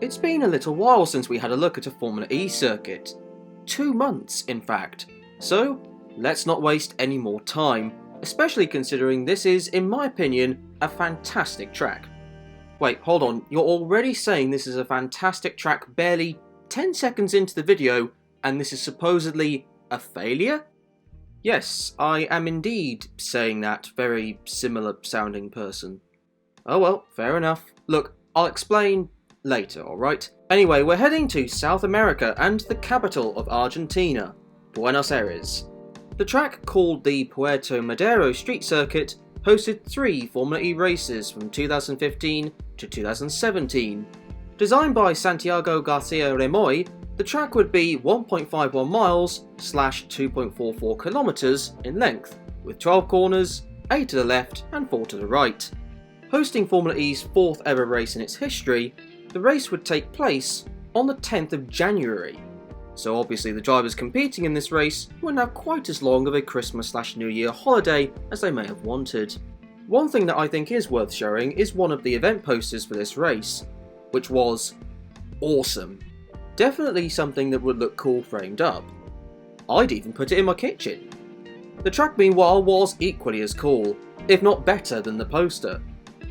It's been a little while since we had a look at a Formula E circuit. 2 months, in fact. So, let's not waste any more time, especially considering this is, in my opinion, a fantastic track. Wait, hold on, you're already saying this is a fantastic track barely 10 seconds into the video, and this is supposedly a failure? Yes, I am indeed saying that, very similar sounding person. Oh well, fair enough. Look, I'll explain later, alright? Anyway, we're heading to South America and the capital of Argentina, Buenos Aires. The track, called the Puerto Madero Street Circuit, hosted 3 Formula E races from 2015 to 2017. Designed by Santiago Garcia Remoy, the track would be 1.51 miles / 2.44 kilometers in length, with 12 corners, 8 to the left and 4 to the right. Hosting Formula E's 4th ever race in its history, the race would take place on the 10th of January. So obviously the drivers competing in this race wouldn't have quite as long of a Christmas / New Year holiday as they may have wanted. One thing that I think is worth showing is one of the event posters for this race, which was awesome. Definitely something that would look cool framed up. I'd even put it in my kitchen. The track meanwhile was equally as cool, if not better than the poster.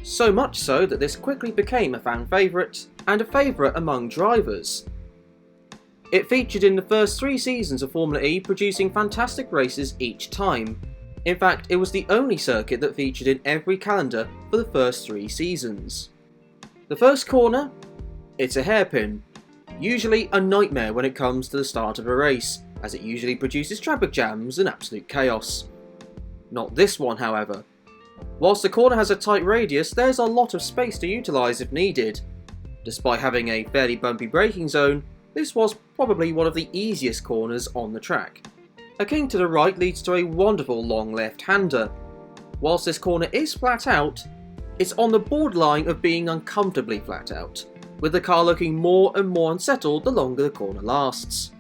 So much so that this quickly became a fan favourite, and a favourite among drivers. It featured in the first 3 seasons of Formula E, producing fantastic races each time. In fact, it was the only circuit that featured in every calendar for the first 3 seasons. The first corner? It's a hairpin. Usually a nightmare when it comes to the start of a race, as it usually produces traffic jams and absolute chaos. Not this one, however. Whilst the corner has a tight radius, there's a lot of space to utilise if needed. Despite having a fairly bumpy braking zone, this was probably one of the easiest corners on the track. A king to the right leads to a wonderful long left-hander. Whilst this corner is flat out, it's on the borderline of being uncomfortably flat out, with the car looking more and more unsettled the longer the corner lasts.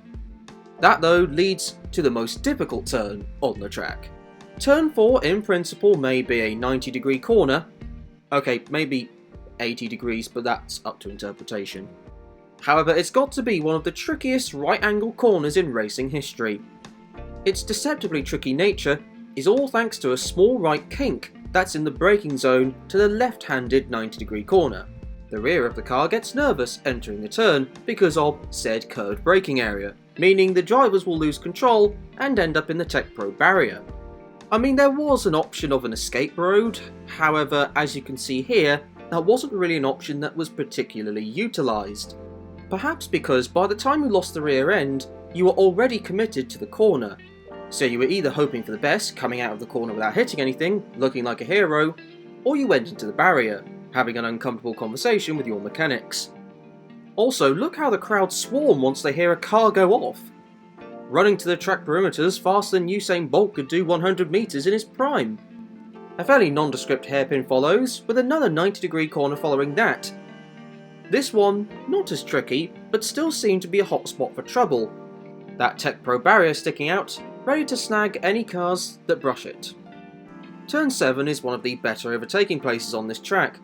That though leads to the most difficult turn on the track. Turn 4 in principle may be a 90-degree corner. Okay, maybe 80 degrees, but that's up to interpretation. However, it's got to be one of the trickiest right-angle corners in racing history. Its deceptively tricky nature is all thanks to a small right kink that's in the braking zone to the left-handed 90-degree corner. The rear of the car gets nervous entering the turn because of said curved braking area, meaning the drivers will lose control and end up in the Tech Pro barrier. I mean, there was an option of an escape road, however, as you can see here, that wasn't really an option that was particularly utilised. Perhaps because by the time you lost the rear end, you were already committed to the corner. So you were either hoping for the best, coming out of the corner without hitting anything, looking like a hero, or you went into the barrier, having an uncomfortable conversation with your mechanics. Also, look how the crowd swarm once they hear a car go off. Running to the track perimeters faster than Usain Bolt could do 100 metres in his prime. A fairly nondescript hairpin follows, with another 90-degree corner following that. This one, not as tricky, but still seemed to be a hot spot for trouble. That Tech Pro barrier sticking out, ready to snag any cars that brush it. Turn 7 is one of the better overtaking places on this track.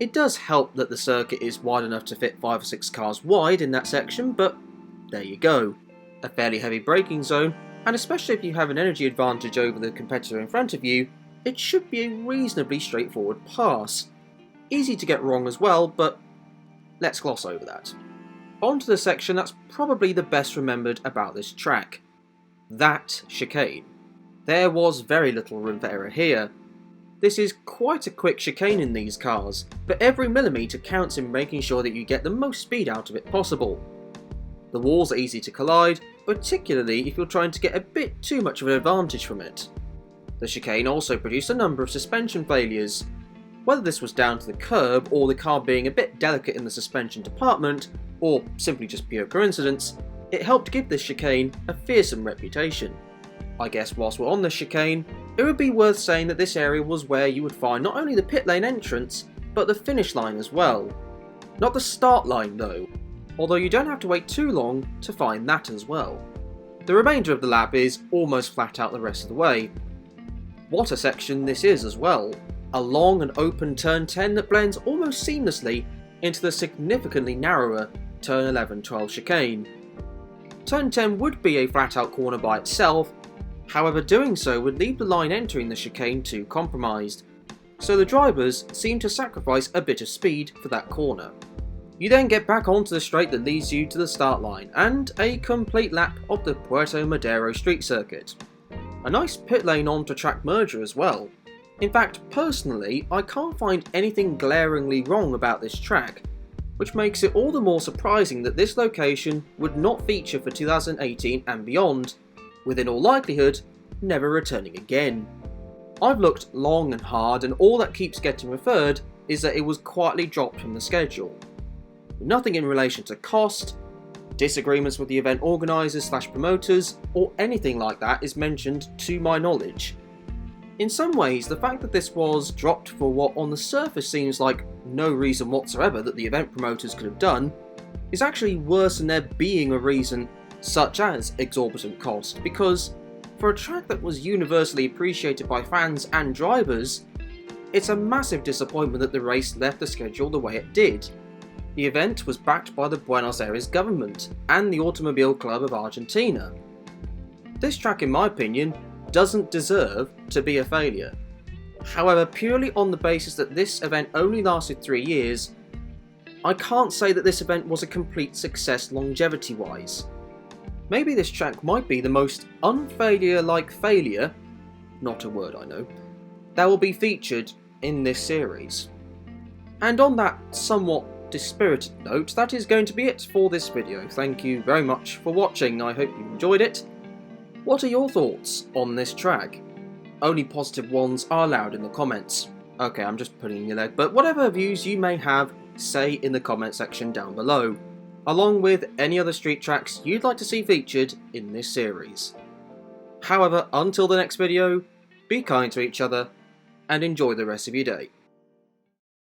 It does help that the circuit is wide enough to fit 5 or 6 cars wide in that section, but there you go. A fairly heavy braking zone, and especially if you have an energy advantage over the competitor in front of you, it should be a reasonably straightforward pass. Easy to get wrong as well, but let's gloss over that. On to the section that's probably the best remembered about this track. That chicane. There was very little room for error here. This is quite a quick chicane in these cars, but every millimetre counts in making sure that you get the most speed out of it possible. The walls are easy to collide, particularly if you're trying to get a bit too much of an advantage from it. The chicane also produced a number of suspension failures. Whether this was down to the curb or the car being a bit delicate in the suspension department, or simply just pure coincidence, it helped give this chicane a fearsome reputation. I guess whilst we're on the chicane, it would be worth saying that this area was where you would find not only the pit lane entrance, but the finish line as well. Not the start line though, although you don't have to wait too long to find that as well. The remainder of the lap is almost flat out the rest of the way. What a section this is as well. A long and open turn 10 that blends almost seamlessly into the significantly narrower turn 11-12 chicane. Turn 10 would be a flat-out corner by itself, however doing so would leave the line entering the chicane too compromised, so the drivers seem to sacrifice a bit of speed for that corner. You then get back onto the straight that leads you to the start line and a complete lap of the Puerto Madero street circuit. A nice pit lane onto track merger as well. In fact, personally, I can't find anything glaringly wrong about this track, which makes it all the more surprising that this location would not feature for 2018 and beyond, with in all likelihood never returning again. I've looked long and hard, and all that keeps getting referred is that it was quietly dropped from the schedule. Nothing in relation to cost, disagreements with the event organisers / promoters, or anything like that is mentioned to my knowledge. In some ways, the fact that this was dropped for what on the surface seems like no reason whatsoever that the event promoters could have done, is actually worse than there being a reason such as exorbitant cost, because for a track that was universally appreciated by fans and drivers, it's a massive disappointment that the race left the schedule the way it did. The event was backed by the Buenos Aires government and the Automobile Club of Argentina. This track, in my opinion, doesn't deserve to be a failure. However, purely on the basis that this event only lasted 3 years, I can't say that this event was a complete success longevity-wise. Maybe this track might be the most unfailure-like failure, not a word I know, that will be featured in this series. And on that somewhat dispirited note, that is going to be it for this video. Thank you very much for watching, I hope you enjoyed it. What are your thoughts on this track? Only positive ones are allowed in the comments. Okay, I'm just putting in your leg, but whatever views you may have, say in the comment section down below, along with any other street tracks you'd like to see featured in this series. However, until the next video, be kind to each other and enjoy the rest of your day.